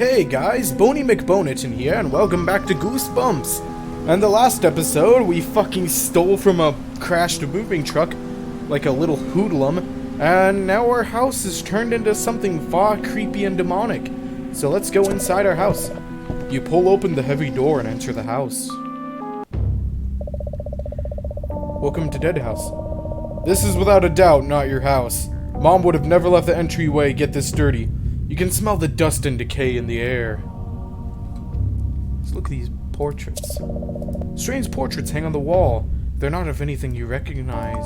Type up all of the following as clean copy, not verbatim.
Hey guys, Boney McBonerton here, and welcome back to Goosebumps! And the last episode, we fucking stole from a crashed moving truck, like a little hoodlum, and now our house is turned into something far creepy and demonic. So let's go inside our house. You pull open the heavy door and enter the house. Welcome to Dead House. This is without a doubt not your house. Mom would have never left the entryway get this dirty. You can smell the dust and decay in the air. Let's look at these portraits. Strange portraits hang on the wall. They're not of anything you recognize.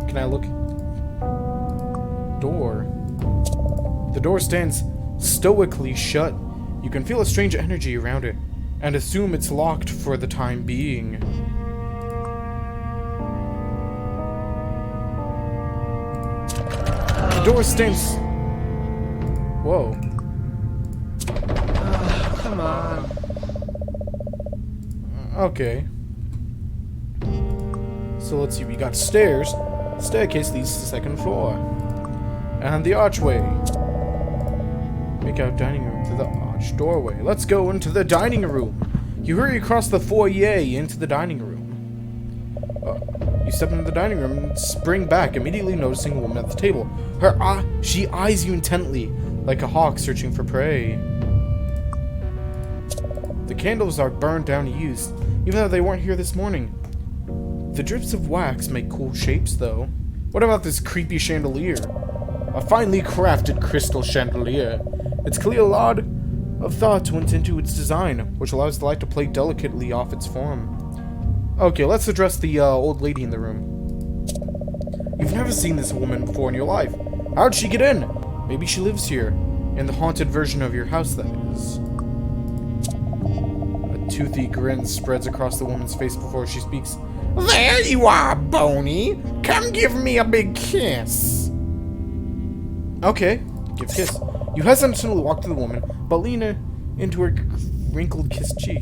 Can I look? Door. The door stands stoically shut. You can feel a strange energy around it, and assume it's locked for the time being. The door stands... Whoa. Come on. Okay. So let's see, we got stairs. Staircase leads to the second floor. And the archway. Make out dining room through the arch doorway. Let's go into the dining room. You hurry across the foyer into the dining room. You step into the dining room and spring back, immediately noticing a woman at the table. She eyes you intently, like a hawk searching for prey. The candles are burned down and used, even though they weren't here this morning. The drips of wax make cool shapes, though. What about this creepy chandelier? A finely crafted crystal chandelier. It's clear a lot of thought went into its design, which allows the light to play delicately off its form. Okay, let's address the old lady in the room. You've never seen this woman before in your life. How'd she get in? Maybe she lives here. In the haunted version of your house, that is. A toothy grin spreads across the woman's face before she speaks. There you are, Boney! Come give me a big kiss! Okay, give kiss. You hesitantly walk to the woman, but lean into her wrinkled kissed cheek.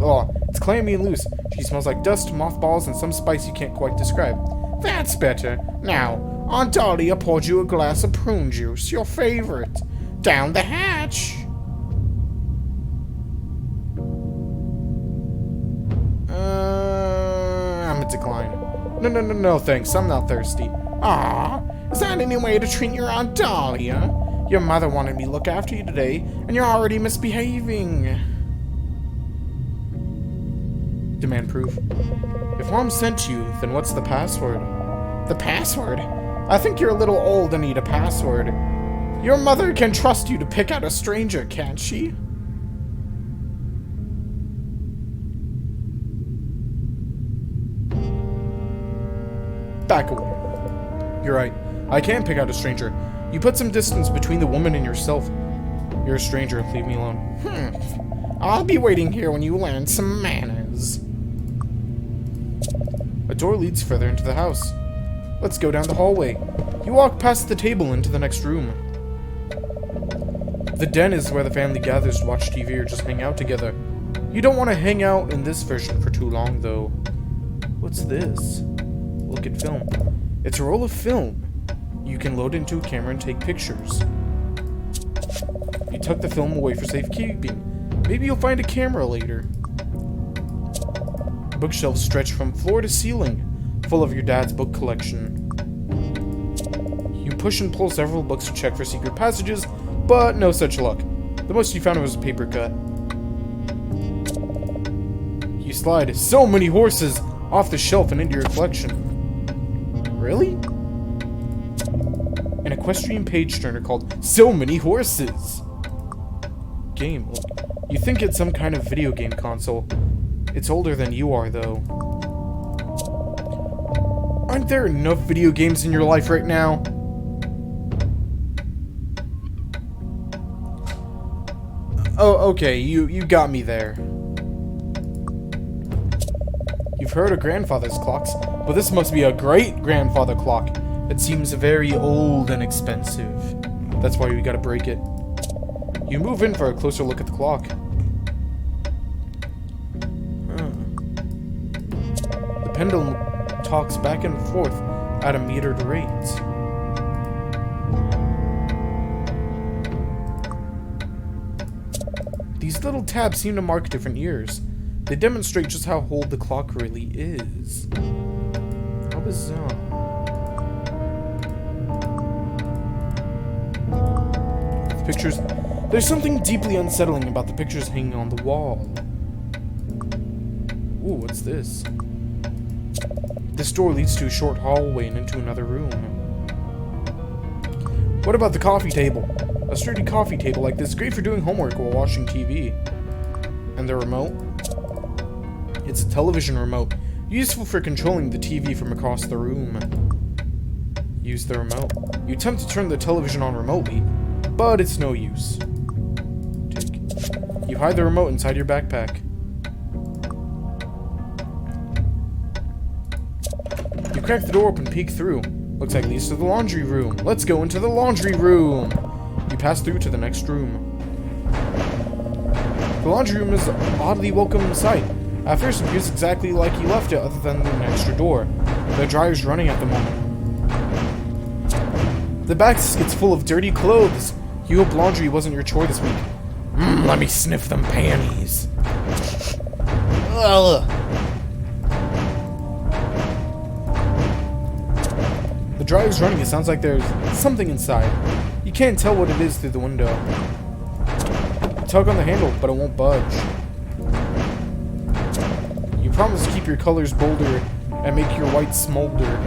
Oh, it's clammy and loose. She smells like dust, mothballs, and some spice you can't quite describe. That's better. Now, Aunt Dahlia poured you a glass of prune juice, your favorite. Down the hatch. I'm a decline. No, thanks. I'm not thirsty. Ah, is that any way to treat your Aunt Dahlia? Your mother wanted me to look after you today, and you're already misbehaving. Demand proof. If Mom sent you, then what's the password? The password? I think you're a little old and need a password. Your mother can trust you to pick out a stranger, can't she? Back away. You're right. I can pick out a stranger. You put some distance between the woman and yourself. You're a stranger. Leave me alone. I'll be waiting here when you learn some manners. A door leads further into the house. Let's go down the hallway. You walk past the table into the next room. The den is where the family gathers to watch TV or just hang out together. You don't want to hang out in this version for too long, though. What's this? Look at film. It's a roll of film. You can load into a camera and take pictures. You tuck the film away for safekeeping. Maybe you'll find a camera later. Bookshelves stretch from floor to ceiling, full of your dad's book collection. You push and pull several books to check for secret passages, but no such luck. The most you found was a paper cut. You slide so many horses off the shelf and into your collection. Really? An equestrian page turner called So Many Horses. Game. You think it's some kind of video game console. It's older than you are, though. Aren't there enough video games in your life right now? Oh, okay, you got me there. You've heard of grandfather's clocks, but this must be a great-grandfather clock. It seems very old and expensive. That's why we gotta break it. You move in for a closer look at the clock. The pendulum talks back and forth at a metered rate. These little tabs seem to mark different years. They demonstrate just how old the clock really is. How bizarre. The pictures... There's something deeply unsettling about the pictures hanging on the wall. Ooh, what's this? This door leads to a short hallway and into another room. What about the coffee table? A sturdy coffee table like this is great for doing homework while watching TV. And the remote? It's a television remote, useful for controlling the TV from across the room. Use the remote. You attempt to turn the television on remotely, but it's no use. You hide the remote inside your backpack. You crack the door open and peek through. Looks like it leads to the laundry room. Let's go into the laundry room! You pass through to the next room. The laundry room is an oddly welcoming sight. At first, it appears exactly like you left it, other than an extra door. The dryer's running at the moment. The basket's full of dirty clothes. You hope laundry wasn't your chore this week. Let me sniff them panties. Ugh. The dryer's running. It sounds like there's something inside. You can't tell what it is through the window. You tug on the handle, but it won't budge. You promise to keep your colors bolder and make your white smolder.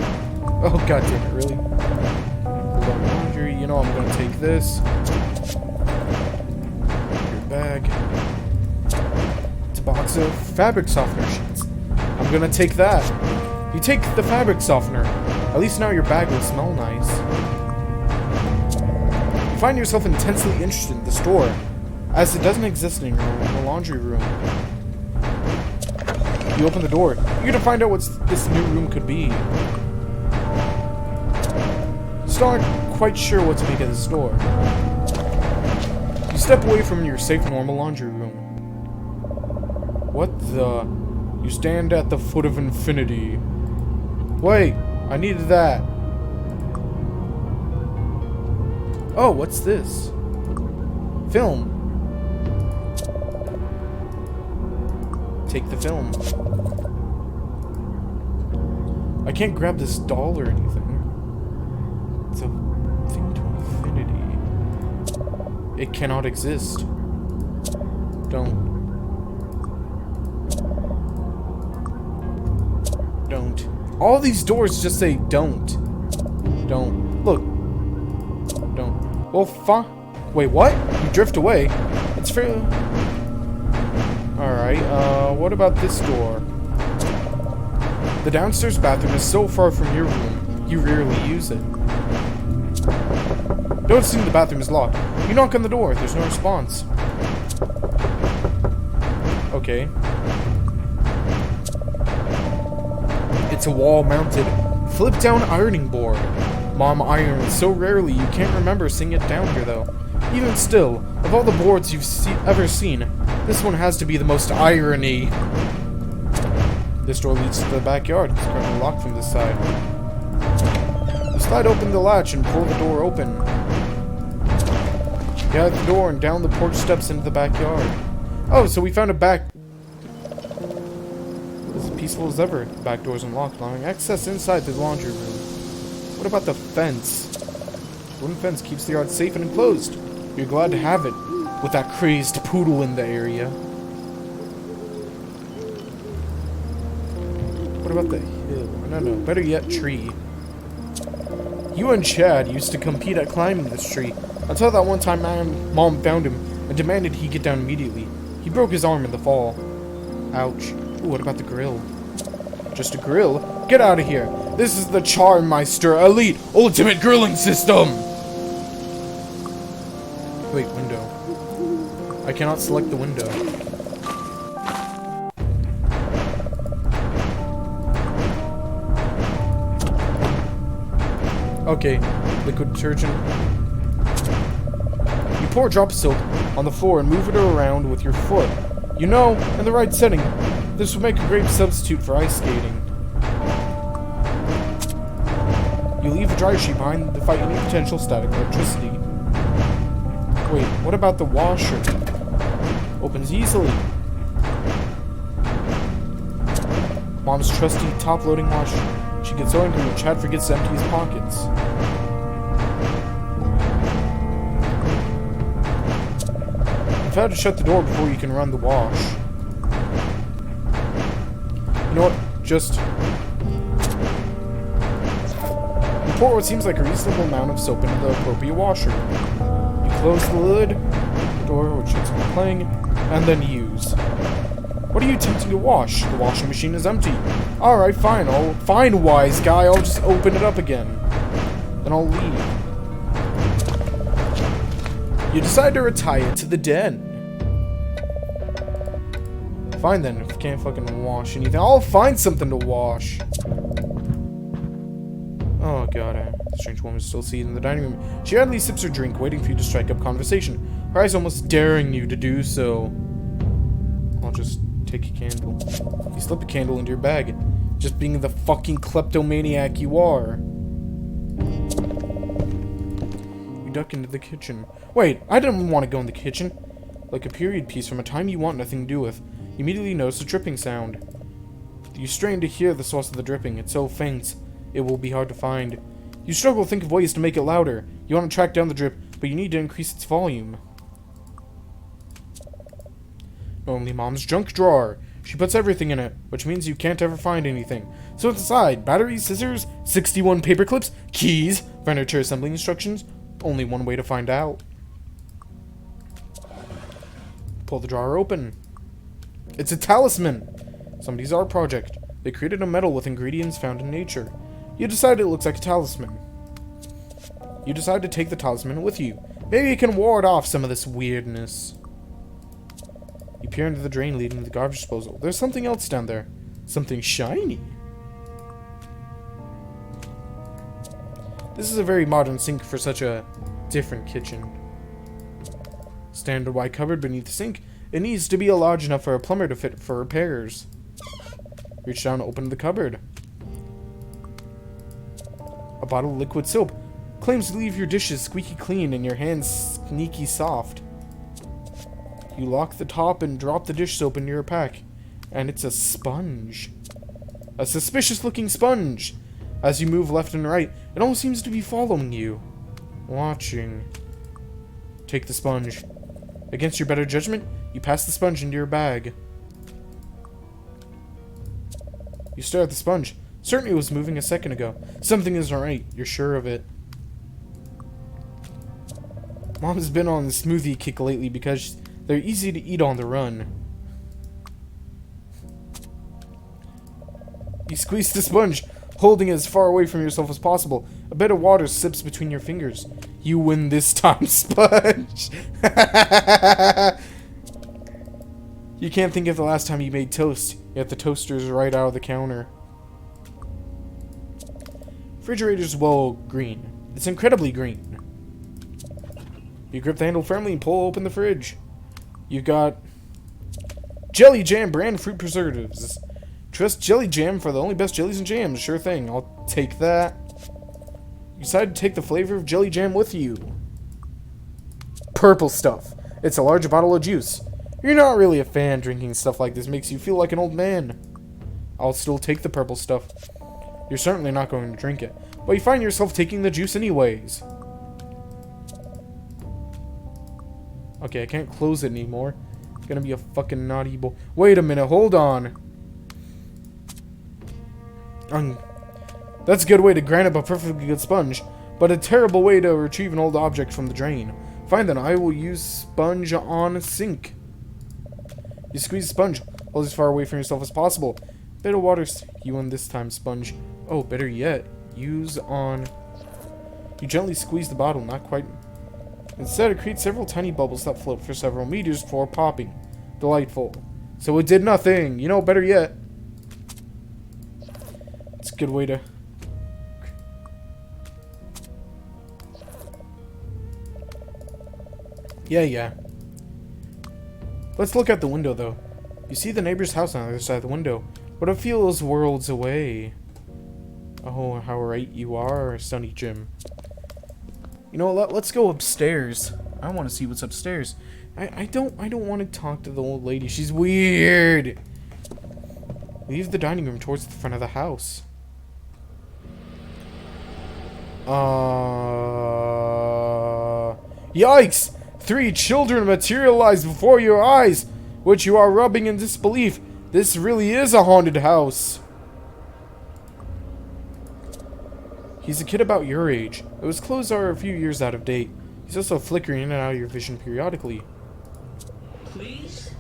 Oh, god damn it, really? Hold on, laundry. You know I'm gonna take this. Your bag. It's a box of fabric softener sheets. I'm gonna take that. You take the fabric softener. At least now your bag will smell nice. You find yourself intensely interested in the store, as it doesn't exist in the laundry room. You open the door, eager to find out what this new room could be. You still aren't quite sure what to make of this door. You step away from your safe, normal laundry room. What the? You stand at the foot of infinity. Wait, I needed that. Oh, what's this? Film. Take the film. I can't grab this doll or anything. It's a thing to infinity. It cannot exist. Don't. All these doors just say don't. Don't. Look. Don't. Well, fine. Wait, what? You drift away? It's fair. Alright, what about this door? The downstairs bathroom is so far from your room, you rarely use it. Don't assume the bathroom is locked. You knock on the door, there's no response. Okay. It's a wall-mounted, flip-down ironing board. Mom irons so rarely you can't remember seeing it down here, though. Even still, of all the boards you've ever seen, this one has to be the most irony. This door leads to the backyard. It's currently locked from this side. You slide open the latch and pull the door open. You out the door and down the porch steps into the backyard. Oh, so we found a back... It's as peaceful as ever. The back door's unlocked, allowing access inside the laundry room. What about the fence? The wooden fence keeps the yard safe and enclosed. You're glad to have it, with that crazed poodle in the area. What about the hill? No, better yet, tree. You and Chad used to compete at climbing this tree, until that one time Mom found him and demanded he get down immediately. He broke his arm in the fall. Ouch. Ooh, what about the grill? Just a grill? Get out of here! This is the Charmeister Elite Ultimate Grilling System! Wait, window. I cannot select the window. Okay, liquid detergent. You pour a drop of soap on the floor and move it around with your foot. You know, in the right setting, this will make a great substitute for ice skating. You leave a dryer sheet behind to fight any potential static electricity. Wait, what about the washer? Opens easily. Mom's trusty top-loading wash. She gets so angry when Chad forgets to empty his pockets. You've had to shut the door before you can run the wash. You know what? Just pour what seems like a reasonable amount of soap into the appropriate washer. You close the lid, the door, which is playing, and then use. What are you attempting to wash? The washing machine is empty. Alright, fine. Fine, wise guy. I'll just open it up again. Then I'll leave. You decide to retire to the den. Fine then, if you can't fucking wash anything. I'll find something to wash. Oh god, the strange woman is still seated in the dining room. She hardly sips her drink, waiting for you to strike up conversation. Her eyes almost daring you to do so. I'll just take a candle. You slip a candle into your bag. Just being the fucking kleptomaniac you are. You duck into the kitchen. Wait, I didn't want to go in the kitchen. Like a period piece from a time you want nothing to do with. You immediately notice a dripping sound. You strain to hear the source of the dripping. It's so faint, it will be hard to find. You struggle to think of ways to make it louder. You want to track down the drip, but you need to increase its volume. Only Mom's junk drawer. She puts everything in it, which means you can't ever find anything. So it's inside: batteries, scissors, 61 paper clips, keys, furniture assembly instructions. Only one way to find out. Pull the drawer open. It's a talisman. Somebody's art project. They created a medal with ingredients found in nature. You decide it looks like a talisman. You decide to take the talisman with you. Maybe it can ward off some of this weirdness. You peer into the drain leading to the garbage disposal. There's something else down there. Something shiny. This is a very modern sink for such a different kitchen. Standard white cupboard beneath the sink. It needs to be large enough for a plumber to fit for repairs. Reach down and open the cupboard. A bottle of liquid soap. Claims to leave your dishes squeaky clean and your hands sneaky soft. You lock the top and drop the dish soap into your pack. And it's a sponge. A suspicious looking sponge. As you move left and right, it almost seems to be following you. Watching. Take the sponge. Against your better judgment, you pass the sponge into your bag. You stare at the sponge. Certainly it was moving a second ago. Something isn't right. You're sure of it. Mom's been on the smoothie kick lately because they're easy to eat on the run. You squeeze the sponge, holding it as far away from yourself as possible. A bit of water sips between your fingers. You win this time, sponge. You can't think of the last time you made toast, yet the toaster's right out of the counter. Refrigerator's well green. It's incredibly green. You grip the handle firmly and pull open the fridge. You got Jelly Jam brand fruit preservatives. Trust Jelly Jam for the only best jellies and jams. Sure thing, I'll take that. You decide to take the flavor of Jelly Jam with you. Purple stuff. It's a large bottle of juice. You're not really a fan. Drinking stuff like this makes you feel like an old man. I'll still take the purple stuff. You're certainly not going to drink it, but you find yourself taking the juice anyways. Okay, I can't close it anymore. It's gonna be a fucking naughty boy. Wait a minute, hold on. That's a good way to grind up a perfectly good sponge, but a terrible way to retrieve an old object from the drain. Fine then, I will use sponge on sink. You squeeze the sponge, hold as far away from yourself as possible. Bit of water, you win this time, sponge. Oh, better yet, use on. You gently squeeze the bottle, not quite. Instead, it creates several tiny bubbles that float for several meters before popping. Delightful. So it did nothing. You know, better yet. It's a good way to. Yeah. Let's look out the window, though. You see the neighbor's house on the other side of the window, but it feels worlds away. Oh, how right you are, Sonny Jim. You know what, let's go upstairs. I want to see what's upstairs. I don't want to talk to the old lady. She's weird. Leave the dining room towards the front of the house. Yikes! 3 children materialized before your eyes, which you are rubbing in disbelief. This really is a haunted house. He's a kid about your age, though his clothes are a few years out of date. He's also flickering in and out of your vision periodically. Please?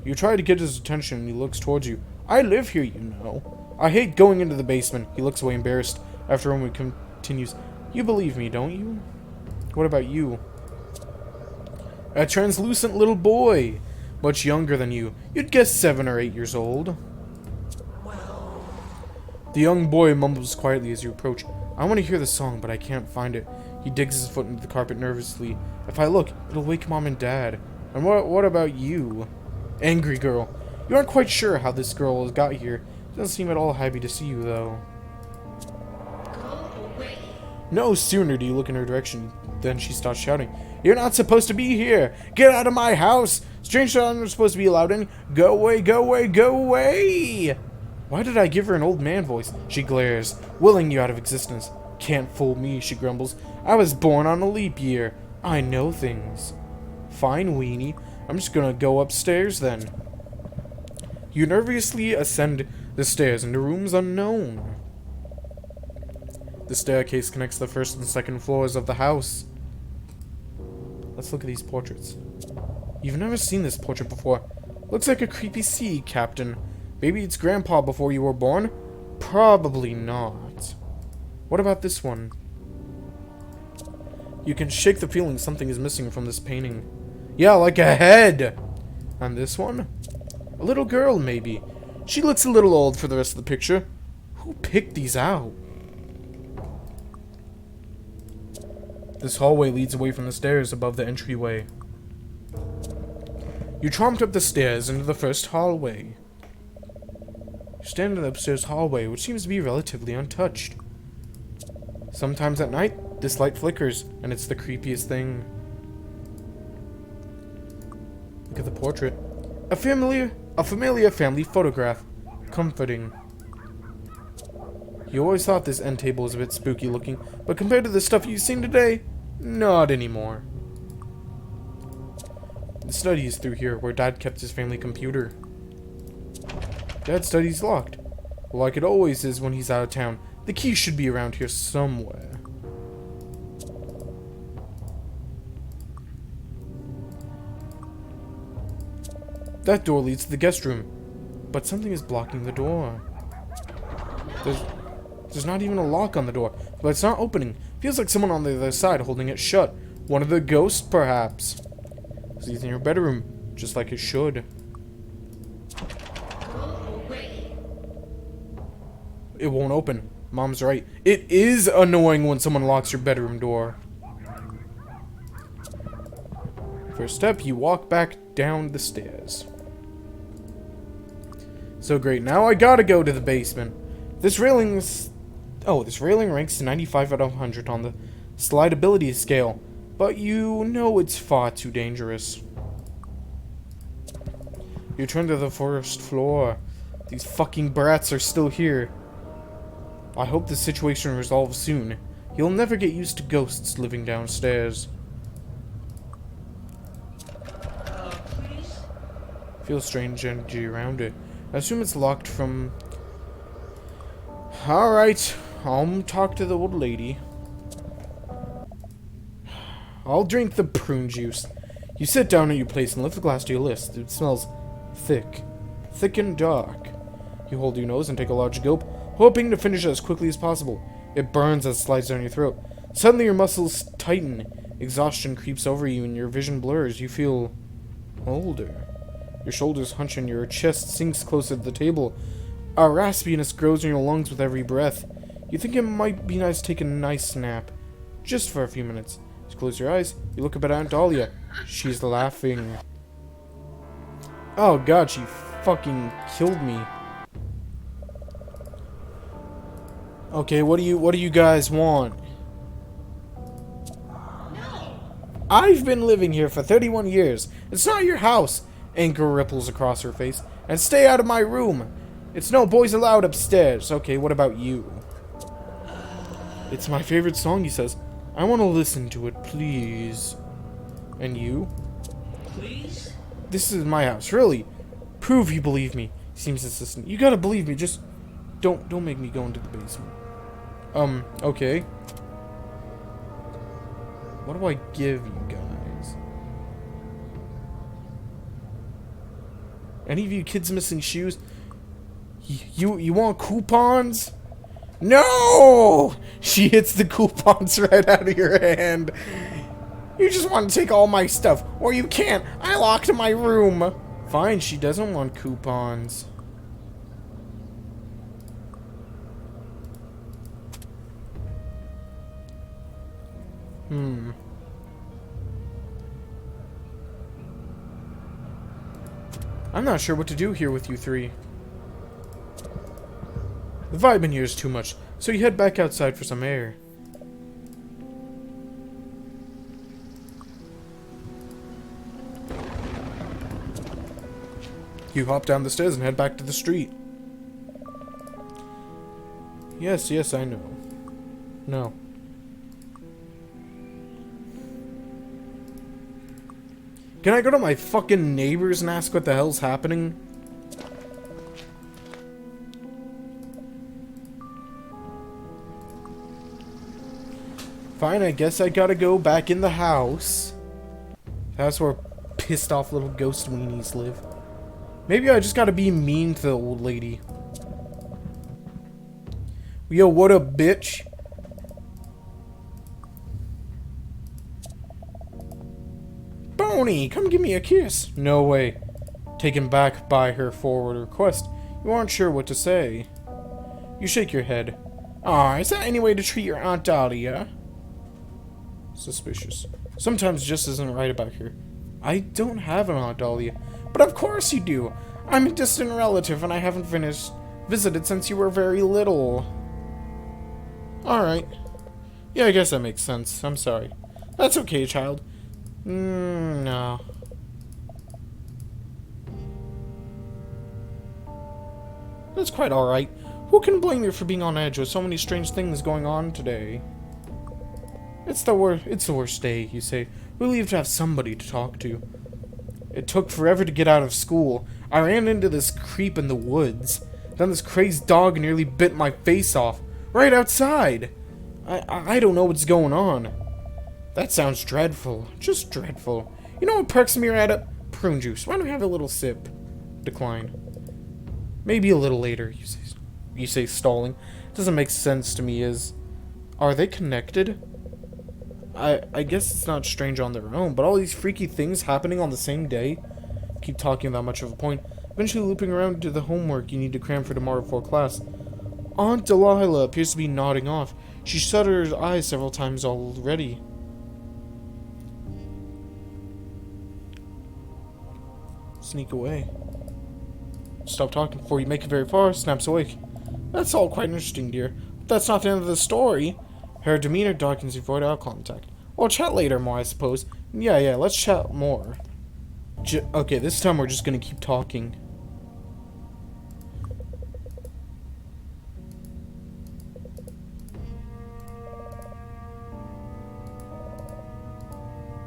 You try to get his attention and he looks towards you. I live here, you know. I hate going into the basement. He looks away embarrassed. After a moment, continues. You believe me, don't you? What about you? A translucent little boy. Much younger than you. You'd guess 7 or 8 years old. Well... The young boy mumbles quietly as you approach. I want to hear the song, but I can't find it. He digs his foot into the carpet nervously. If I look, it'll wake Mom and Dad. And what about you? Angry girl. You aren't quite sure how this girl has got here. Doesn't seem at all happy to see you, though. Go away. No sooner do you look in her direction than she starts shouting. You're not supposed to be here! Get out of my house! Strange children are supposed to be allowed in. Go away, go away, go away! Why did I give her an old man voice? She glares, willing you out of existence. Can't fool me, she grumbles. I was born on a leap year. I know things. Fine, weenie. I'm just gonna go upstairs then. You nervously ascend the stairs into rooms unknown. The staircase connects the first and second floors of the house. Let's look at these portraits. You've never seen this portrait before. Looks like a creepy sea captain. Maybe it's Grandpa before you were born? Probably not. What about this one? You can shake the feeling something is missing from this painting. Yeah, like a head! And this one? A little girl, maybe. She looks a little old for the rest of the picture. Who picked these out? This hallway leads away from the stairs above the entryway. You tromped up the stairs into the first hallway. You stand in the upstairs hallway, which seems to be relatively untouched. Sometimes at night, this light flickers, and it's the creepiest thing. Look at the portrait. A familiar family photograph. Comforting. You always thought this end table was a bit spooky looking, but compared to the stuff you've seen today, not anymore. The study is through here, where Dad kept his family computer. Dad's study's locked. Like it always is when he's out of town. The key should be around here somewhere. That door leads to the guest room, but something is blocking the door. There's not even a lock on the door, but it's not opening. Feels like someone on the other side holding it shut. One of the ghosts, perhaps. He's in your bedroom, just like it should. Go away. It won't open. Mom's right. It is annoying when someone locks your bedroom door. First step, you walk back down the stairs. So great, now I gotta go to the basement. This railing ranks 95 out of 100 on the slidability scale, but you know it's far too dangerous. You turn to the first floor. These fucking brats are still here. I hope the situation resolves soon. You'll never get used to ghosts living downstairs. Please? Feels strange energy around it. I assume it's locked from... Alright, I'll talk to the old lady. I'll drink the prune juice. You sit down at your place and lift the glass to your lips. It smells thick. Thick and dark. You hold your nose and take a large gulp, hoping to finish it as quickly as possible. It burns as it slides down your throat. Suddenly your muscles tighten. Exhaustion creeps over you and your vision blurs. You feel older. Your shoulders hunch and your chest sinks closer to the table. A raspiness grows in your lungs with every breath. You think it might be nice to take a nice nap. Just for a few minutes. You close your eyes. You look up at Aunt Dahlia. She's laughing. Oh god, she fucking killed me. Okay, what do you guys want? No. I've been living here for 31 years. It's not your house. Anger ripples across her face. And stay out of my room. It's no boys allowed upstairs. Okay, what about you? It's my favorite song, he says. I want to listen to it, please. And you? Please? This is my house, really. Prove you believe me. He seems insistent. You gotta believe me, just don't make me go into the basement. Okay. What do I give you guys? Any of you kids missing shoes? You want coupons? No! She hits the coupons right out of your hand. You just want to take all my stuff. Or you can't. I locked my room. Fine, she doesn't want coupons. I'm not sure what to do here with you three. The vibe in here is too much, so you head back outside for some air. You hop down the stairs and head back to the street. Yes, I know. No. Can I go to my fucking neighbors and ask what the hell's happening? Fine, I guess I gotta go back in the house. That's where pissed off little ghost weenies live. Maybe I just gotta be mean to the old lady. Yo, what up, bitch? Boney, come give me a kiss. No way. Taken back by her forward request, you aren't sure what to say. You shake your head. Aw, is that any way to treat your Aunt Dahlia? Suspicious. Sometimes just isn't right about her. I don't have an Aunt Dahlia. But of course you do. I'm a distant relative and I haven't visited since you were very little. Alright. Yeah, I guess that makes sense. I'm sorry. That's okay, child. No. That's quite alright. Who can blame you for being on edge with so many strange things going on today? It's the worst day, you say, relieved to have somebody to talk to. It took forever to get out of school. I ran into this creep in the woods. Then this crazed dog nearly bit my face off. Right outside. I don't know what's going on. That sounds dreadful. Just dreadful. You know what perks me right up? Prune juice. Why don't we have a little sip? Decline. Maybe a little later, you say stalling. Doesn't make sense to me are they connected? I guess it's not strange on their own, but all these freaky things happening on the same day? Keep talking without much of a point. Eventually looping around to the homework you need to cram for tomorrow before class. Aunt Delilah appears to be nodding off. She shuttered her eyes several times already. Sneak away. Stop talking before you make it very far. Snaps awake. That's all quite interesting, dear. But that's not the end of the story. Her demeanor darkens to avoid eye contact. We'll chat later more, I suppose. Yeah, let's chat more. Okay, this time we're just gonna keep talking.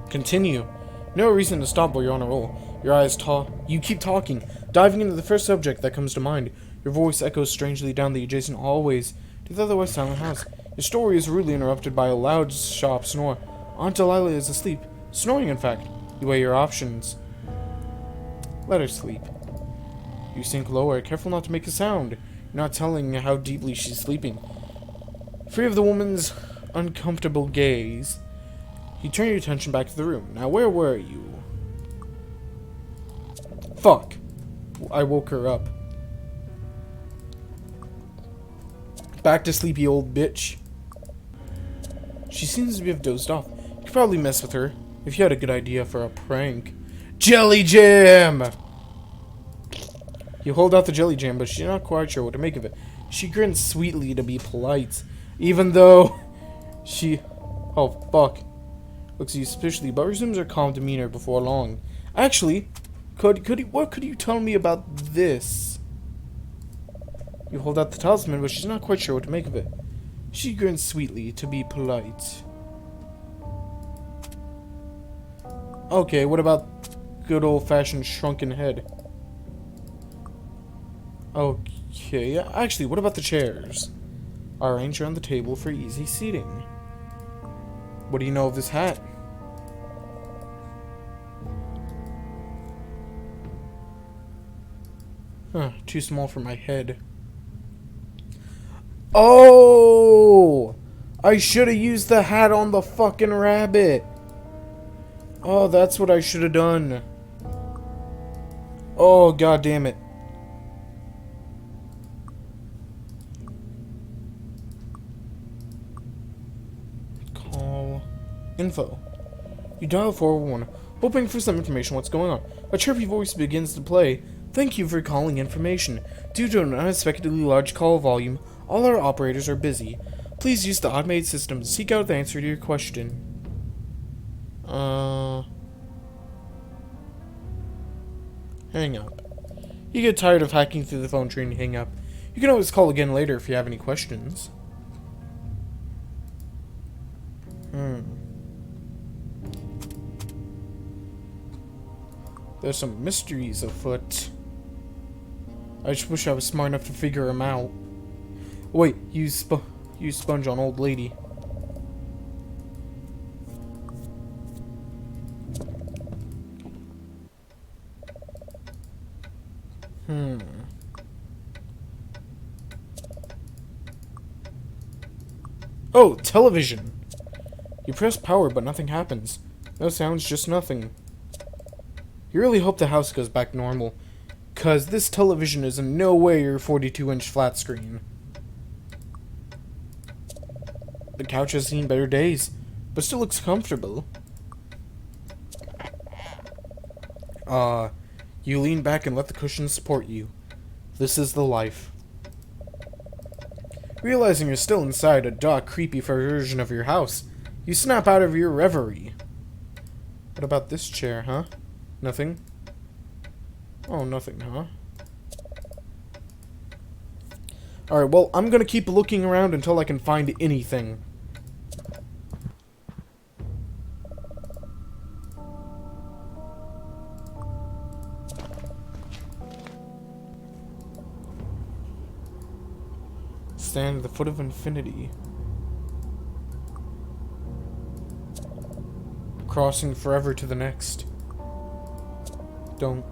Continue. No reason to stop while you're on a roll. Your eyes you keep talking, diving into the first subject that comes to mind. Your voice echoes strangely down the adjacent hallways to the otherwise silent house. Your story is rudely interrupted by a loud, sharp snore. Aunt Delilah is asleep. Snoring, in fact. You weigh your options. Let her sleep. You sink lower, careful not to make a sound. You're not telling how deeply she's sleeping. Free of the woman's uncomfortable gaze, you turn your attention back to the room. Now, where were you? Fuck. I woke her up. Back to sleepy old bitch. She seems to have dozed off. You could probably mess with her if you had a good idea for a prank. Jelly Jam! You hold out the Jelly Jam, but she's not quite sure what to make of it. She grins sweetly to be polite, even though she... Oh, fuck. Looks suspiciously, but resumes her calm demeanor before long. Actually, what could you tell me about this? You hold out the talisman, but she's not quite sure what to make of it. She grins sweetly to be polite. Okay, what about good old-fashioned shrunken head? Okay, actually, what about the chairs? Arranged around the table for easy seating. What do you know of this hat? Huh, too small for my head. Oh! I should have used the hat on the fucking rabbit. Oh, that's what I should have done. Oh, god damn it. Call info. You dial 411, hoping for some information what's going on. A chirpy voice begins to play. Thank you for calling information. Due to an unexpectedly large call volume, all our operators are busy. Please use the automated system to seek out the answer to your question. Hang up. You get tired of hacking through the phone tree and hang up. You can always call again later if you have any questions. There's some mysteries afoot. I just wish I was smart enough to figure them out. Wait, use sponge on old lady. Oh, television! You press power, but nothing happens. No sounds, just nothing. You really hope the house goes back normal, cause this television is in no way your 42-inch flat screen. The couch has seen better days, but still looks comfortable. You lean back and let the cushions support you. This is the life. Realizing you're still inside a dark, creepy version of your house, you snap out of your reverie. What about this chair, huh? Nothing? Oh, nothing, huh? Alright, well, I'm gonna keep looking around until I can find anything. Stand at the foot of infinity. Crossing forever to the next. Don't.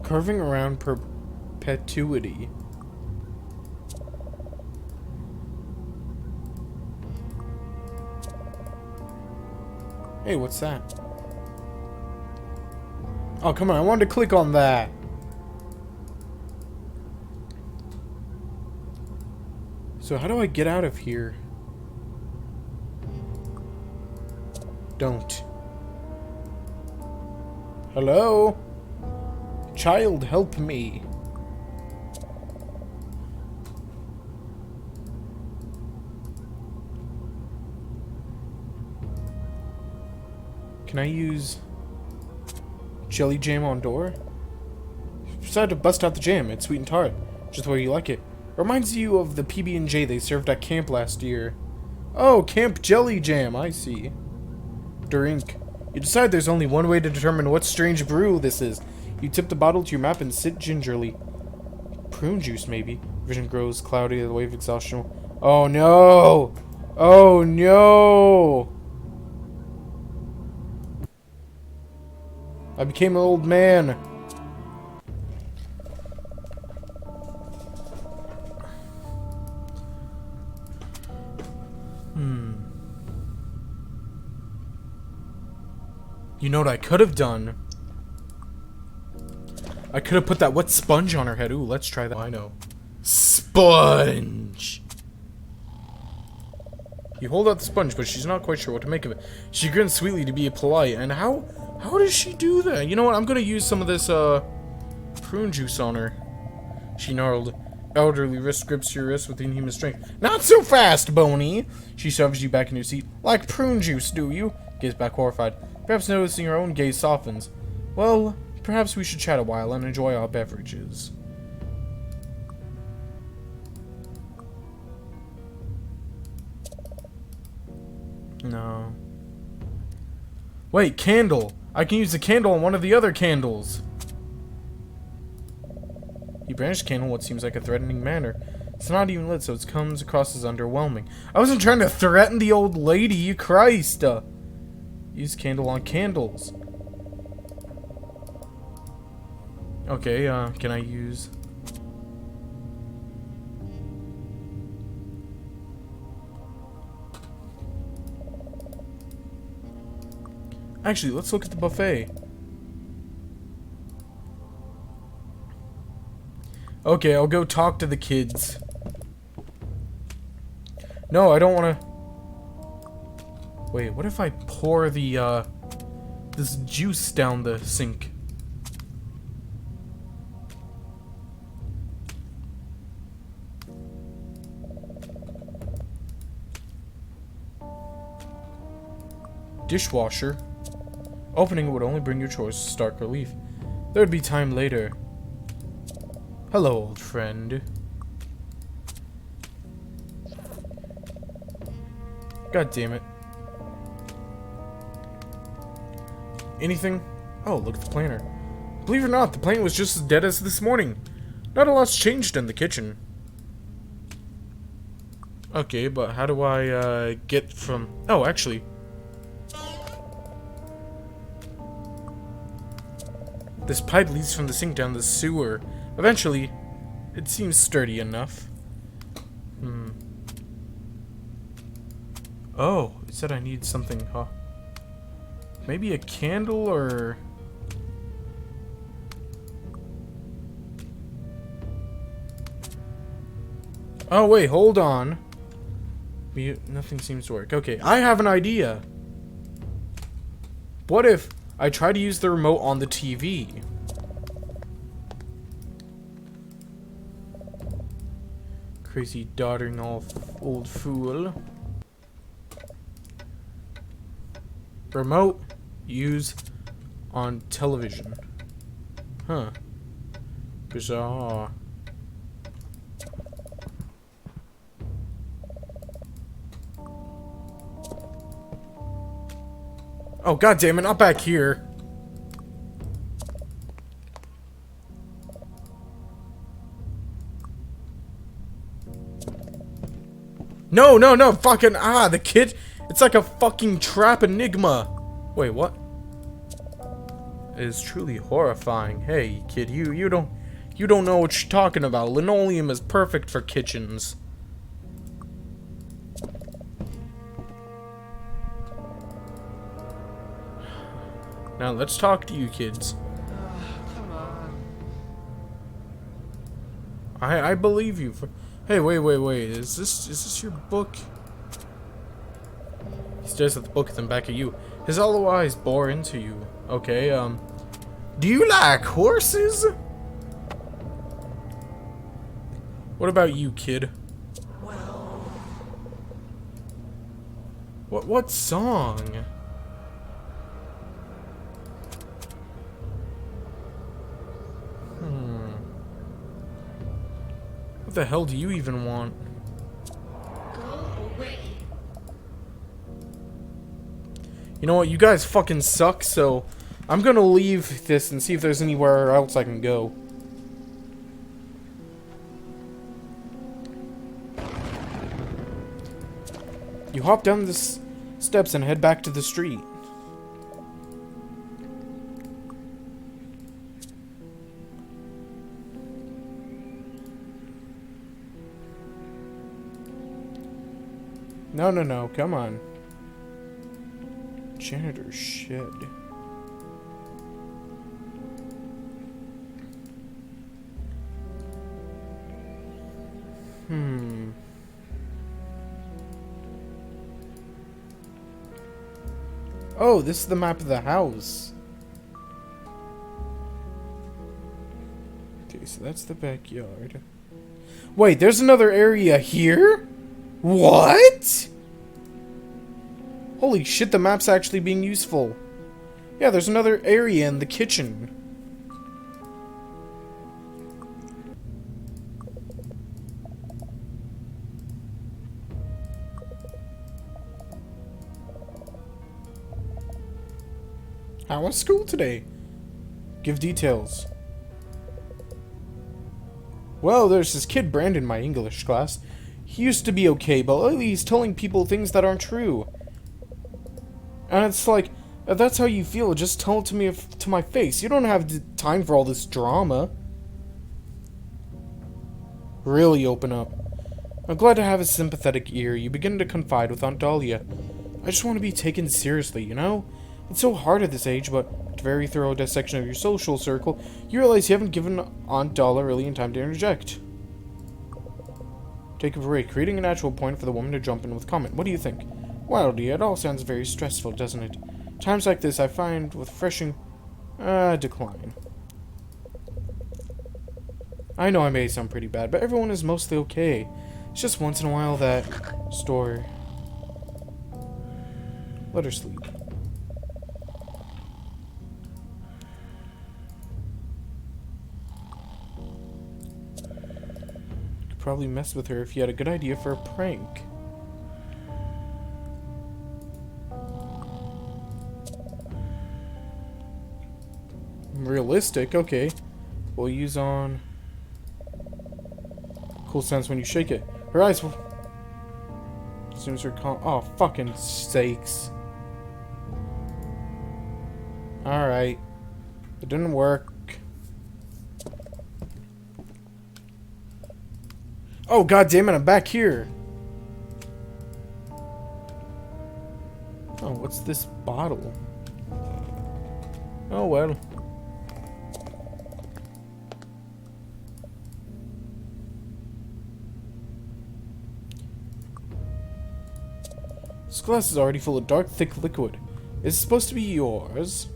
Curving around perpetuity. Hey, what's that? Oh, come on, I wanted to click on that. So how do I get out of here? Don't. Hello? Child, help me. Can I use jelly jam on door? Decided to bust out the jam. It's sweet and tart, just the way you like it. Reminds you of the PB&J they served at camp last year. Oh, Camp Jelly Jam, I see. Drink. You decide there's only one way to determine what strange brew this is. You tip the bottle to your map and sit gingerly. Prune juice, maybe. Vision grows cloudy as the wave exhaustion. Oh no! Oh no! I became an old man. You know what I could have done? I could have put that wet sponge on her head. Ooh, let's try that. Oh, I know. Sponge! You hold out the sponge, but she's not quite sure what to make of it. She grins sweetly to be polite. And how does she do that? You know what? I'm gonna use some of this, prune juice on her. She gnarled. elderly wrist grips your wrist with inhuman strength. Not so fast, Boney! She shoves you back in your seat. Like prune juice, do you? Gazes back horrified. Perhaps noticing her own gaze softens. Well, perhaps we should chat a while and enjoy our beverages. No. Wait, candle! I can use the candle on one of the other candles! He brandished the candle in what seems like a threatening manner. It's not even lit, so it comes across as underwhelming. I wasn't trying to threaten the old lady, Christ! Use candle on candles. Okay, can I use... Actually, let's look at the buffet. Okay, I'll go talk to the kids. No, I don't want to... Wait, what if I pour the, this juice down the sink? Dishwasher. Opening it would only bring your choice stark relief. There would be time later. Hello, old friend. God damn it. Anything? Oh, look at the planter. Believe it or not, the plant was just as dead as this morning. Not a lot's changed in the kitchen. Okay, but how do I, get from... Oh, actually... This pipe leads from the sink down the sewer. Eventually, it seems sturdy enough. Oh, it said I need something, huh? Maybe a candle, or... Oh, wait, hold on. Nothing seems to work. Okay, I have an idea. What if I try to use the remote on the TV? Crazy doddering old fool. Remote use on television. Huh. Bizarre. Oh, god damn it, not back here. No, no, no, fucking, the kid, it's like a fucking trap enigma. Wait, what? It is truly horrifying. Hey, kid, you don't know what you're talking about. Linoleum is perfect for kitchens. Now let's talk to you kids. Come on. I believe you. Hey, wait. Is this your book? He stares at the book and then back at you. His hollow eyes bore into you. Okay, do you like horses? What about you, kid? Well, What song? What the hell do you even want? go away. You know what? You guys fucking suck, so I'm gonna leave this and see if there's anywhere else I can go. You hop down the steps and head back to the street. No, come on. Janitor's shed. Oh, this is the map of the house. Okay, so that's the backyard. Wait, there's another area here? What? Holy shit, the map's actually being useful. Yeah, there's another area in the kitchen. How was school today? Give details. Well, there's this kid Brandon in my English class. He used to be okay, but lately he's telling people things that aren't true. And it's like, if that's how you feel, just tell it to me to my face. You don't have time for all this drama. Really open up. I'm glad to have a sympathetic ear. You begin to confide with Aunt Dahlia. I just want to be taken seriously, you know? It's so hard at this age, but after a very thorough dissection of your social circle, you realize you haven't given Aunt Dahlia really in time to interject. Take a break, creating a natural point for the woman to jump in with comment. What do you think? Well, dear, it all sounds very stressful, doesn't it? Times like this I find with refreshing decline. I know I may sound pretty bad, but everyone is mostly okay. It's just once in a while that store. Let her sleep. Could probably mess with her if you had a good idea for a prank. Realistic, okay. We'll use on cool sense when you shake it. Her eyes will as soon as her oh, fucking sakes. Alright. It didn't work. Oh, god damn it, I'm back here. Oh, what's this bottle? Oh well. This glass is already full of dark, thick liquid. Is it supposed to be yours?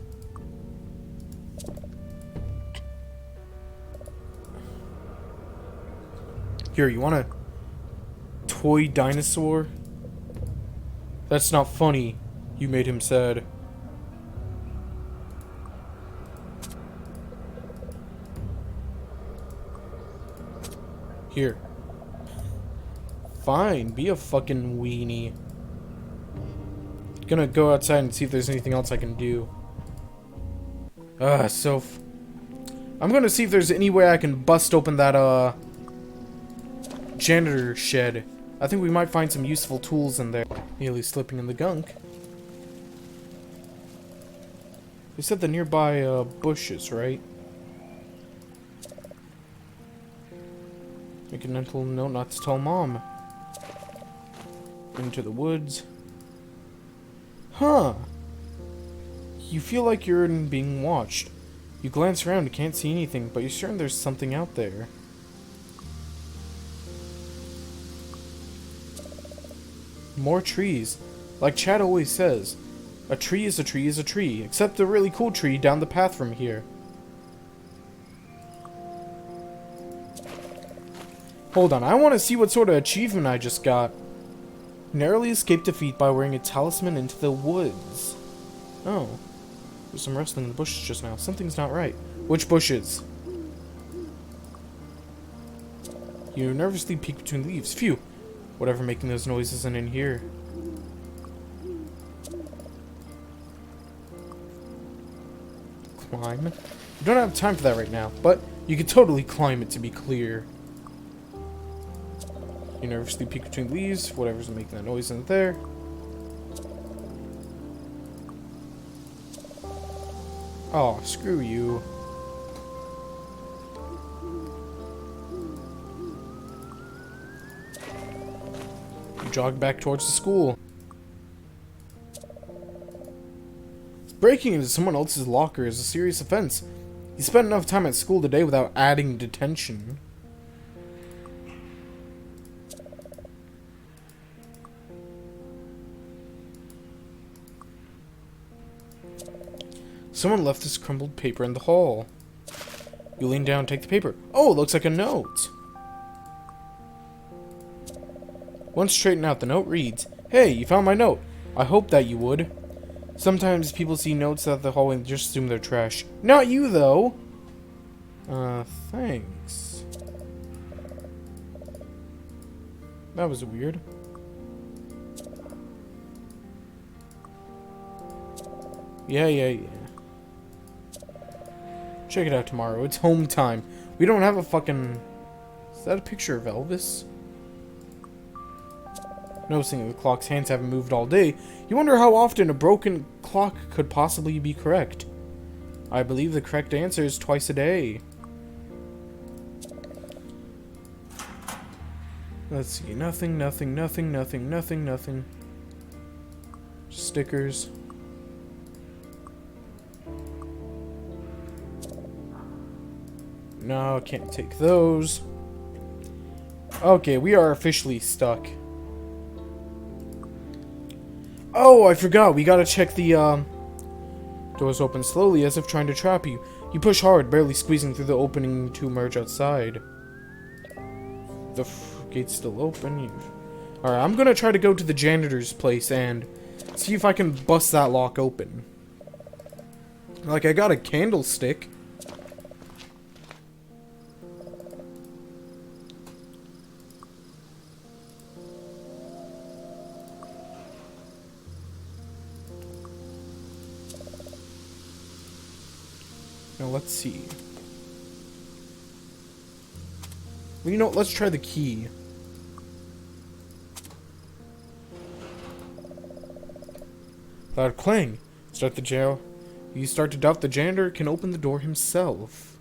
Here, you want a toy dinosaur? That's not funny. You made him sad. Here. Fine, be a fucking weenie. Gonna go outside and see if there's anything else I can do. I'm gonna see if there's any way I can bust open that, janitor shed. I think we might find some useful tools in there. Nearly slipping in the gunk. They said the nearby, bushes, right? Make a mental note not to tell Mom. Into the woods. Huh. You feel like you're being watched. You glance around and can't see anything, but you're certain there's something out there. More trees. Like Chad always says, a tree is a tree is a tree, except a really cool tree down the path from here. Hold on, I want to see what sort of achievement I just got. Narrowly escaped defeat by wearing a talisman into the woods. Oh. There's some rustling in the bushes just now. Something's not right. Which bushes? You nervously peek between the leaves. Phew. Whatever making those noises isn't in here. Climb. You don't have time for that right now, but you could totally climb it to be clear. You nervously peek between leaves, whatever's making that noise in there. Oh, screw you. You jog back towards the school. Breaking into someone else's locker is a serious offense. You spent enough time at school today without adding detention. Someone left this crumpled paper in the hall. You lean down and take the paper. Oh, it looks like a note. Once straightened out, the note reads, "Hey, you found my note. I hope that you would." Sometimes people see notes out the hallway and just assume they're trash. Not you, though! Thanks. That was weird. Yeah. Check it out tomorrow. It's home time. We don't have a fucking... Is that a picture of Elvis? Noticing the clock's hands haven't moved all day, you wonder how often a broken clock could possibly be correct. I believe the correct answer is twice a day. Let's see. Nothing. Stickers. No, can't take those. Okay, we are officially stuck. Oh, I forgot. We gotta check the, doors open slowly as if trying to trap you. You push hard, barely squeezing through the opening to emerge outside. The gate's still open. Alright, I'm gonna try to go to the janitor's place and see if I can bust that lock open. Like, I got a candlestick. Now, let's see. Well, you know, let's try the key. Loud clang. Start the jail. You start to doubt the janitor can open the door himself.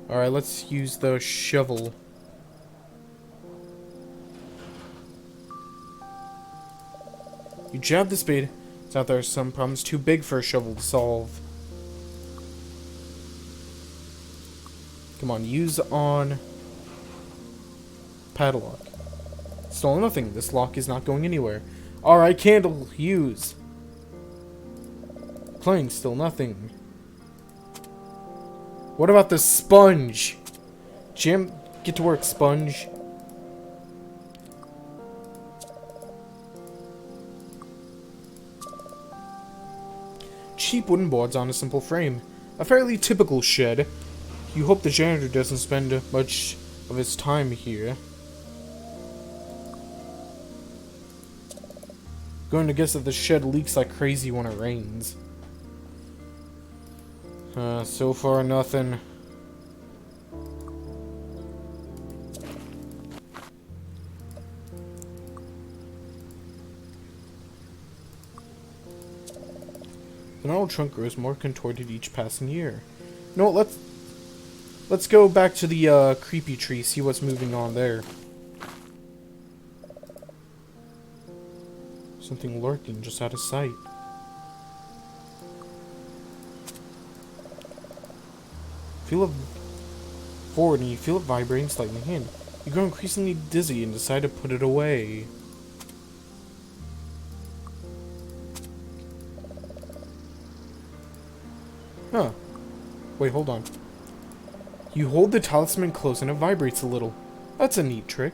Alright, let's use the shovel. You jab the spade. It's out there are some problems too big for a shovel to solve. Come on, use on padlock. Still nothing. This lock is not going anywhere. Alright, candle, use. Clang, still nothing. What about the sponge? Jim, get to work, sponge. Cheap wooden boards on a simple frame. A fairly typical shed. You hope the janitor doesn't spend much of his time here. Going to guess that the shed leaks like crazy when it rains. So far nothing. The gnarled trunk grows more contorted each passing year. No, let's go back to the creepy tree, see what's moving on there. Something lurking just out of sight. Feel it forward and you feel it vibrating slightly in your hand. You grow increasingly dizzy and decide to put it away. Huh. Wait, hold on. You hold the talisman close and it vibrates a little. That's a neat trick.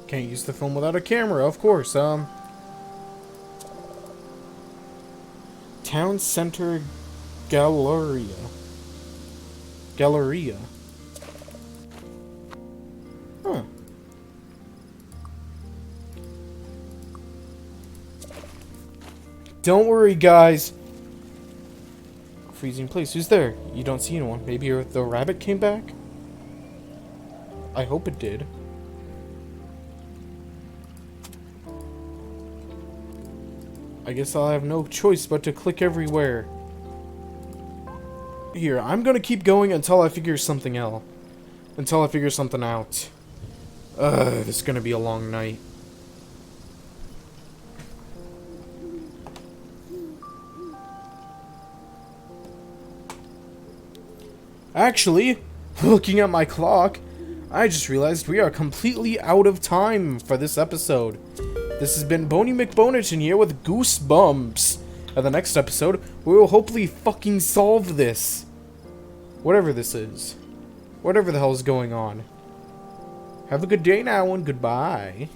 Can't use the film without a camera, of course. Town Center Galleria. Huh. Don't worry, guys. Freezing place. Who's there? You don't see anyone. Maybe the rabbit came back? I hope it did. I guess I'll have no choice but to click everywhere. Here, I'm gonna keep going until I figure something out. Until I figure something out. This is gonna be a long night. Actually, looking at my clock, I just realized we are completely out of time for this episode. This has been Boney McBonerton here with Goosebumps. In the next episode, we will hopefully fucking solve this. Whatever this is. Whatever the hell is going on. Have a good day now and goodbye.